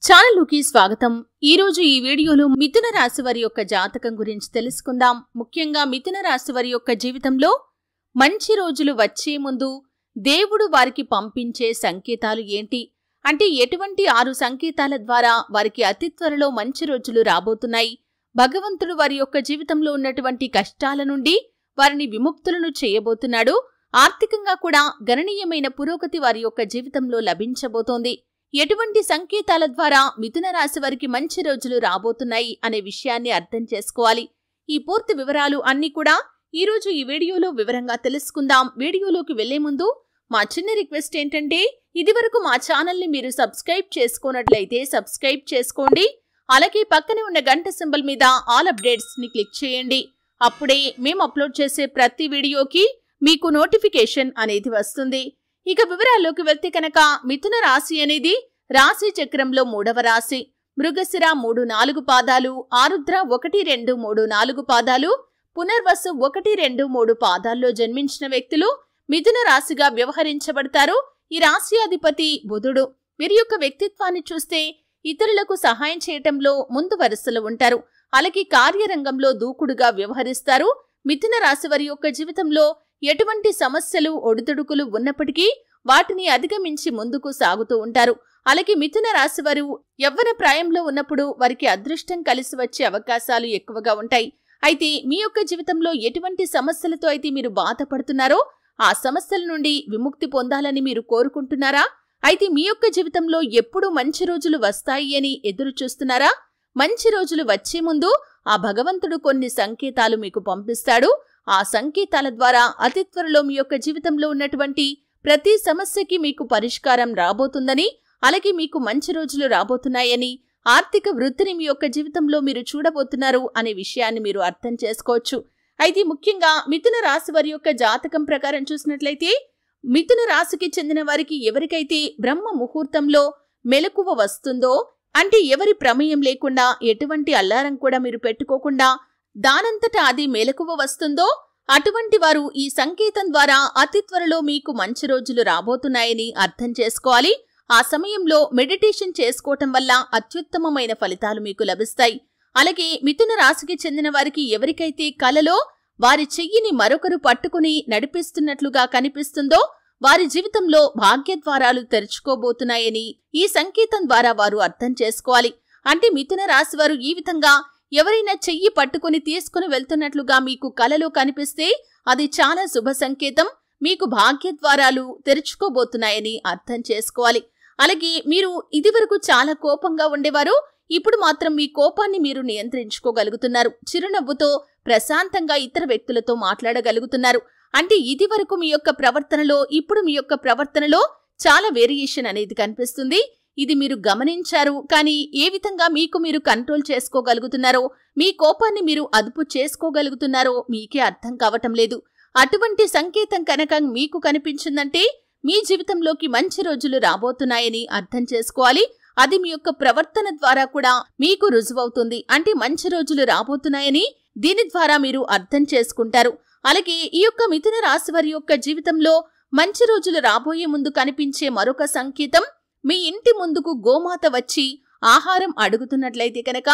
ఛానల్లోకి స్వాగతం। ఈ రోజు ఈ వీడియోలో మిథున రాశి వారి యొక్క జాతకం గురించి తెలుసుకుందాం। ముఖ్యంగా మిథున రాశి వారి యొక్క జీవితంలో మంచి రోజులు వచ్చే ముందు దేవుడు వారికి పంపించే సంకేతాలు ఏంటి అంటే ఎటువంటి 6 సంకేతాల ద్వారా వారికి అతి త్వరలో మంచి రోజులు రాబోతున్నాయి। భగవంతుడు వారి యొక్క జీవితంలో ఉన్నటువంటి కష్టాల నుండి వారిని విముక్తులను చేయబోతున్నాడు। ఆర్థికంగా కూడా గణనీయమైన పురోగతి వారి యొక్క జీవితంలో లభించబోతోంది। ఎటువంటి సంకేతాల ద్వారా మిథున రాశి వారికి మంచి రోజులు రాబోతున్నాయి అనే విషయాన్ని అర్థం చేసుకోవాలి। ఈ పూర్తి వివరాలు అన్ని కూడా ఈ రోజు ఈ వీడియోలో వివరంగా తెలుసుకుందాం। వీడియోలోకి వెళ్లే ముందు మా చిన్న రిక్వెస్ట్ ఏంటంటే ఇదివరకు మా ఛానల్ ని మీరు సబ్స్క్రైబ్ చేసుకున్నట్లయితే సబ్స్క్రైబ్ చేసుకోండి। అలాగే పక్కనే ఉన్న గంట సింబల్ మీద ఆల్ అప్డేట్స్ ని క్లిక్ చేయండి। అప్పుడే మేము అప్లోడ్ చేసే ప్రతి వీడియోకి మీకు నోటిఫికేషన్ అనేది వస్తుంది। ఇక వివరాల్లోకి వెళ్తే కనుక మిథున రాశి అనేది రాశి చక్రంలో 3వ రాశి। మృగశిర 3-4 పాదాలు, ఆరుద్ర 1-2-3-4 పాదాలు, పునర్వసు 1-2-3 పాదాల్లో జన్మించిన వ్యక్తులు మిథున రాశిగా వ్యవహరించబడతారు। ఈ రాశి అధిపతి బుధుడు। వీరి యొక్క వ్యక్తిత్వాన్ని చూస్తే ఇతరులకు సహాయం చేయటంలో ముందు వరుసలో ఉంటారు। అలాగే కార్యరంగంలో దూకుడుగా వ్యవహరిస్తారు। మిథున రాశి వారి యొక్క జీవితంలో ఎటువంటి సమస్యలు ఒడిదుడుకులు ఉన్నప్పటికీ వాటిని అధిగమించి ముందుకు సాగుతూ ఉంటారు। అలాగే మిథున రాశి వారు యవ్వన ప్రాయంలో ఉన్నప్పుడు వారికి అదృష్టం కలిసి వచ్చే అవకాశాలు ఎక్కువగా ఉంటాయి। అయితే మీ యొక్క జీవితంలో ఎటువంటి సమస్యలతో అయితే మీరు బాధపడుతున్నారో ఆ సమస్యల నుండి విముక్తి పొందాలని మీరు కోరుకుంటున్నారా? అయితే మీ యొక్క జీవితంలో ఎప్పుడు మంచి రోజులు వస్తాయి అని ఎదురు చూస్తున్నారా? మంచి రోజులు వచ్చే ముందు ఆ భగవంతుడు కొన్ని సంకేతాలు మీకు పంపిస్తాడు। ఆ సంకేతాల ద్వారా అతి త్వరలో మీ యొక్క జీవితంలో ఉన్నటువంటి ప్రతి సమస్యకి మీకు పరిష్కారం రాబోతుందని, అలాగే మీకు మంచి రోజులు రాబోతున్నాయని, ఆర్థిక వృద్ధిని మీ యొక్క జీవితంలో మీరు చూడబోతున్నారు అనే విషయాన్ని మీరు అర్థం చేసుకోవచ్చు। అయితే ముఖ్యంగా మిథున రాశి వారి యొక్క జాతకం ప్రకారం చూసినట్లయితే మిథున రాశికి చెందిన వారికి ఎవరికైతే బ్రహ్మ ముహూర్తంలో మెలకువ వస్తుందో అంటే ఎవరి ప్రమేయం లేకుండా ఎటువంటి అల్లారం కూడా మీరు పెట్టుకోకుండా దానంతటా అది మెలకువ వస్తుందో అటువంటి వారు ఈ సంకేతం ద్వారా అతి త్వరలో మీకు మంచి రోజులు రాబోతున్నాయని అర్థం చేసుకోవాలి। ఆ సమయంలో మెడిటేషన్ చేసుకోవటం వల్ల అత్యుత్తమమైన ఫలితాలు మీకు లభిస్తాయి। అలాగే మిథున రాశికి చెందిన వారికి ఎవరికైతే కలలో వారి చెయ్యిని మరొకరు పట్టుకుని నడిపిస్తున్నట్లుగా కనిపిస్తుందో వారి జీవితంలో భాగ్యద్వారాలు తెరుచుకోబోతున్నాయని ఈ సంకేతం ద్వారా వారు అర్థం చేసుకోవాలి। అంటే మిథున రాశి వారు ఈ విధంగా ఎవరైనా చెయ్యి పట్టుకుని తీసుకుని వెళ్తున్నట్లుగా మీకు కలలో కనిపిస్తే అది చాలా శుభ సంకేతం, మీకు భాగ్యద్వారాలు తెరుచుకోబోతున్నాయని అర్థం చేసుకోవాలి। అలాగే మీరు ఇదివరకు చాలా కోపంగా ఉండేవారు, ఇప్పుడు మాత్రం మీ కోపాన్ని మీరు నియంత్రించుకోగలుగుతున్నారు। చిరునవ్వుతో ప్రశాంతంగా ఇతర వ్యక్తులతో మాట్లాడగలుగుతున్నారు। అంటే ఇది వరకు మీ యొక్క ప్రవర్తనలో ఇప్పుడు మీ యొక్క ప్రవర్తనలో చాలా వేరియేషన్ అనేది కనిపిస్తుంది। ఇది మీరు గమనించారు, కానీ ఏ విధంగా మీకు మీరు కంట్రోల్ చేసుకోగలుగుతున్నారో, మీ కోపాన్ని మీరు అదుపు చేసుకోగలుగుతున్నారో మీకే అర్థం కావటం లేదు। అటువంటి సంకేతం కనుక మీకు కనిపించిందంటే మీ జీవితంలోకి మంచి రోజులు రాబోతున్నాయని అర్థం చేసుకోవాలి। అది మీ యొక్క ప్రవర్తన ద్వారా కూడా మీకు రుజువవుతుంది। అంటే మంచి రోజులు రాబోతున్నాయని దీని ద్వారా మీరు అర్థం చేసుకుంటారు। అలాగే ఈ యొక్క మిథున రాశి వారి యొక్క జీవితంలో మంచి రోజులు రాబోయే ముందు కనిపించే మరొక సంకేతం మీ ఇంటి ముందుకు గోమాత వచ్చి ఆహారం అడుగుతున్నట్లయితే కనుక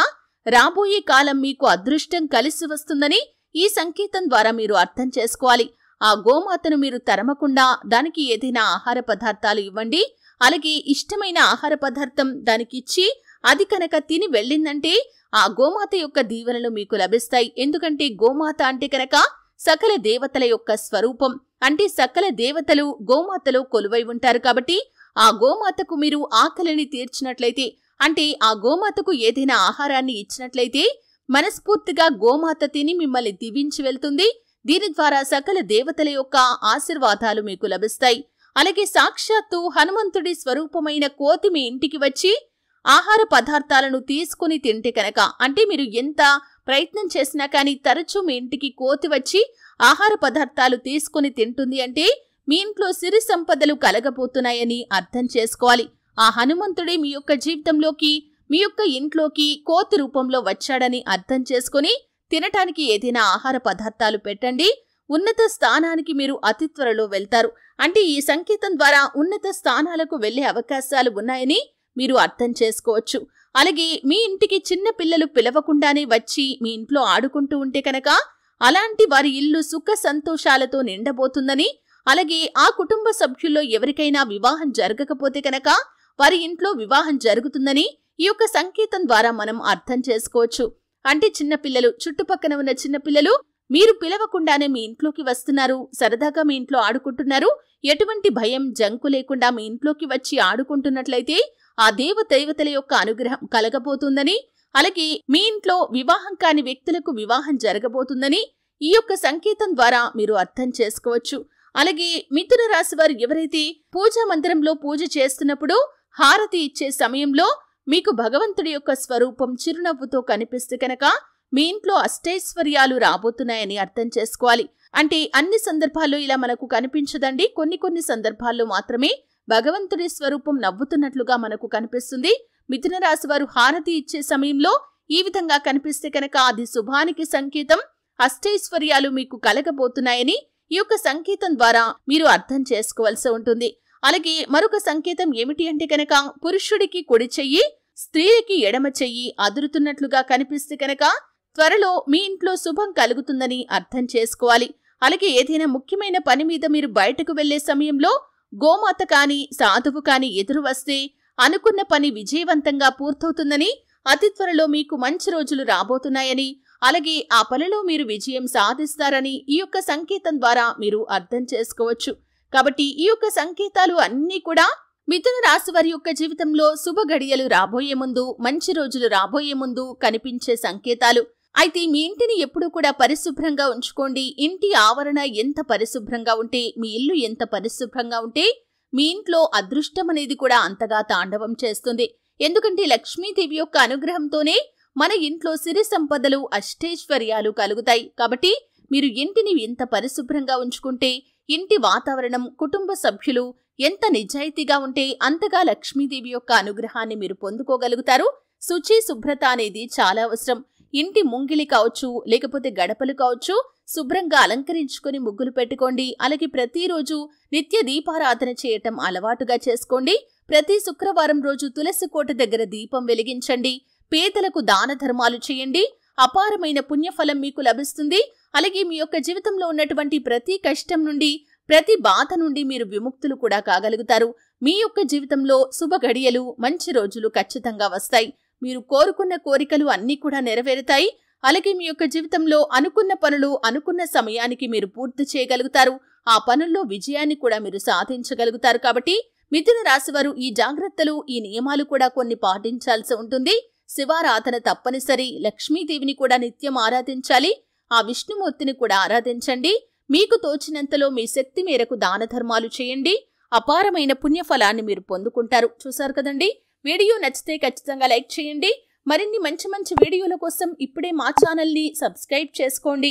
రాబోయే కాలం మీకు అదృష్టం కలిసి వస్తుందని ఈ సంకేతం ద్వారా మీరు అర్థం చేసుకోవాలి। ఆ గోమాతను మీరు తరమకుండా దానికి ఏదైనా ఆహార పదార్థాలు ఇవ్వండి। అలాగే ఇష్టమైన ఆహార పదార్థం దానికి ఇచ్చి అది కనుక తిని వెళ్ళిందంటే ఆ గోమాత యొక్క దీవెనలు మీకు లభిస్తాయి। ఎందుకంటే గోమాత అంటే కనుక సకల దేవతల యొక్క స్వరూపం, అంటే సకల దేవతలు గోమాతలో కొలువై ఉంటారు। కాబట్టి ఆ గోమాతకు మీరు ఆకలిని తీర్చినట్లయితే అంటే ఆ గోమాతకు ఏదైనా ఆహారాన్ని ఇచ్చినట్లయితే మనస్ఫూర్తిగా గోమాత తిని మిమ్మల్ని దీవించి వెళ్తుంది। దీని ద్వారా సకల దేవతల యొక్క ఆశీర్వాదాలు మీకు లభిస్తాయి। అలాగే సాక్షాత్తు హనుమంతుడి స్వరూపమైన కోతి మీ ఇంటికి వచ్చి ఆహార పదార్థాలను తీసుకుని తింటే కనుక అంటే మీరు ఎంత ప్రయత్నం చేసినా కానీ తరచూ మీ ఇంటికి కోతి వచ్చి ఆహార పదార్థాలు తీసుకుని తింటుంది అంటే మీ ఇంట్లో సిరి సంపదలు కలగబోతున్నాయని అర్థం చేసుకోవాలి। ఆ హనుమంతుడే మీ యొక్క జీవితంలోకి మీ యొక్క ఇంట్లోకి కోతి రూపంలో వచ్చాడని అర్థం చేసుకుని తినటానికి ఏదైనా ఆహార పదార్థాలు పెట్టండి। ఉన్నత స్థానానికి మీరు అతి త్వరలో వెళ్తారు। అంటే ఈ సంకేతం ద్వారా ఉన్నత స్థానాలకు వెళ్లే అవకాశాలు ఉన్నాయని మీరు అర్థం చేసుకోవచ్చు. అలాగే మీ ఇంటికి చిన్న పిల్లలు పిలవకుండానే వచ్చి మీ ఇంట్లో ఆడుకుంటూ ఉంటే కనుక అలాంటి వారి ఇల్లు సుఖ సంతోషాలతో నిండబోతుందని, అలాగే ఆ కుటుంబ సభ్యుల్లో ఎవరికైనా వివాహం జరగకపోతే కనుక వారి ఇంట్లో వివాహం జరుగుతుందని ఈ యొక్క సంకేతం ద్వారా మనం అర్థం చేసుకోవచ్చు. అంటే చిన్నపిల్లలు, చుట్టుపక్కన ఉన్న చిన్నపిల్లలు మీరు పిలవకుండానే మీ ఇంట్లోకి వస్తున్నారు, సరదాగా మీ ఇంట్లో ఆడుకుంటున్నారు, ఎటువంటి భయం జంకు లేకుండా మీ ఇంట్లోకి వచ్చి ఆడుకుంటున్నట్లయితే ఆ దేవతల యొక్క అనుగ్రహం కలగబోతుందని, అలాగే మీ ఇంట్లో వివాహం కాని వ్యక్తులకు వివాహం జరగబోతుందని ఈ యొక్క సంకేతం ద్వారా మీరు అర్థం చేసుకోవచ్చు. అలాగే మిథున రాశి వారు ఎవరైతే పూజా మందిరంలో పూజ చేస్తున్నప్పుడు హారతి ఇచ్చే సమయంలో మీకు భగవంతుడి యొక్క స్వరూపం చిరునవ్వుతో కనిపిస్తే కనుక మీ ఇంట్లో అష్టైశ్వర్యాలు రాబోతున్నాయని అర్థం చేసుకోవాలి. అంటే అన్ని సందర్భాల్లో ఇలా మనకు కనిపించదండి. కొన్ని సందర్భాల్లో మాత్రమే భగవంతుడి స్వరూపం నవ్వుతున్నట్లుగా మనకు కనిపిస్తుంది. మిథున రాశి వారు హారతి ఇచ్చే సమయంలో ఈ విధంగా కనిపిస్తే కనుక అది శుభానికి సంకేతం, అష్టైశ్వర్యాలు మీకు కలగబోతున్నాయని ఈ యొక్క సంకేతం ద్వారా మీరు అర్థం చేసుకోవాల్సి ఉంటుంది. అలాగే మరొక సంకేతం ఏమిటి అంటే కనుక పురుషుడికి కుడి చెయ్యి, స్త్రీలకి ఎడమ చెయ్యి అదురుతున్నట్లుగా కనిపిస్తే కనుక త్వరలో మీ ఇంట్లో శుభం కలుగుతుందని అర్థం చేసుకోవాలి. అలాగే ఏదైనా ముఖ్యమైన పని మీద మీరు బయటకు వెళ్లే సమయంలో గోమాత కాని సాధువు కాని ఎదురు వస్తే అనుకున్న పని విజయవంతంగా పూర్తవుతుందని, అతి త్వరలో మీకు మంచి రోజులు రాబోతున్నాయని, అలాగే ఆ పనిలో మీరు విజయం సాధిస్తారని ఈ యొక్క సంకేతం ద్వారా మీరు అర్థం చేసుకోవచ్చు. కాబట్టి ఈ యొక్క సంకేతాలు అన్నీ కూడా మిథున రాశి వారి యొక్క జీవితంలో శుభ గడియలు రాబోయే ముందు, మంచి రోజులు రాబోయే ముందు కనిపించే సంకేతాలు. అయితే మీ ఇంటిని ఎప్పుడూ కూడా పరిశుభ్రంగా ఉంచుకోండి. ఇంటి ఆవరణ ఎంత పరిశుభ్రంగా ఉంటే, మీ ఇల్లు ఎంత పరిశుభ్రంగా ఉంటే మీ ఇంట్లో అదృష్టం అనేది కూడా అంతగా తాండవం చేస్తుంది. ఎందుకంటే లక్ష్మీదేవి యొక్క అనుగ్రహంతోనే మన ఇంట్లో సిరి సంపదలు, అష్టైశ్వర్యాలు కలుగుతాయి. కాబట్టి మీరు ఇంటిని ఎంత పరిశుభ్రంగా ఉంచుకుంటే, ఇంటి వాతావరణం, కుటుంబ సభ్యులు ఎంత నిజాయితీగా ఉంటే అంతగా లక్ష్మీదేవి యొక్క అనుగ్రహాన్ని మీరు పొందుకోగలుగుతారు. శుచి, శుభ్రత అనేది చాలా అవసరం. ఇంటి ముంగిలి కావచ్చు, లేకపోతే గడపలు కావచ్చు, శుభ్రంగా అలంకరించుకొని ముగ్గులు పెట్టుకోండి. అలాగే ప్రతిరోజు నిత్య దీపారాధన చేయటం అలవాటుగా చేసుకోండి. ప్రతి శుక్రవారం రోజు తులసి కోట దగ్గర దీపం వెలిగించండి. పేదలకు దాన ధర్మాలు చేయండి. అపారమైన పుణ్యఫలం మీకు లభిస్తుంది. అలాగే మీ యొక్క జీవితంలో ఉన్నటువంటి ప్రతి కష్టం నుండి, ప్రతి బాధ నుండి మీరు విముక్తులు కూడా కాగలుగుతారు. మీ యొక్క జీవితంలో శుభ గడియలు, మంచి రోజులు ఖచ్చితంగా వస్తాయి. మీరు కోరుకున్న కోరికలు అన్నీ కూడా నెరవేరుతాయి. అలాగే మీ యొక్క జీవితంలో అనుకున్న పనులు అనుకున్న సమయానికి మీరు పూర్తి చేయగలుగుతారు. ఆ పనుల్లో విజయాన్ని కూడా మీరు సాధించగలుగుతారు. కాబట్టి మిథున రాశివారు ఈ జాగ్రత్తలు, ఈ నియమాలు కూడా కొన్ని పాటించాల్సి ఉంటుంది. శివారాధన తప్పనిసరి. లక్ష్మీదేవిని కూడా నిత్యం ఆరాధించాలి. ఆ విష్ణుమూర్తిని కూడా ఆరాధించండి. మీకు తోచినంతలో మీ శక్తి మేరకు దాన ధర్మాలు చేయండి. అపారమైన పుణ్యఫలాన్ని మీరు పొందుకుంటారు. చూసారు కదండి. వీడియో నచ్చితే ఖచ్చితంగా లైక్ చేయండి. మరిన్ని మంచి వీడియోల కోసం ఇప్పుడే మా ఛానల్ని సబ్స్క్రైబ్ చేసుకోండి.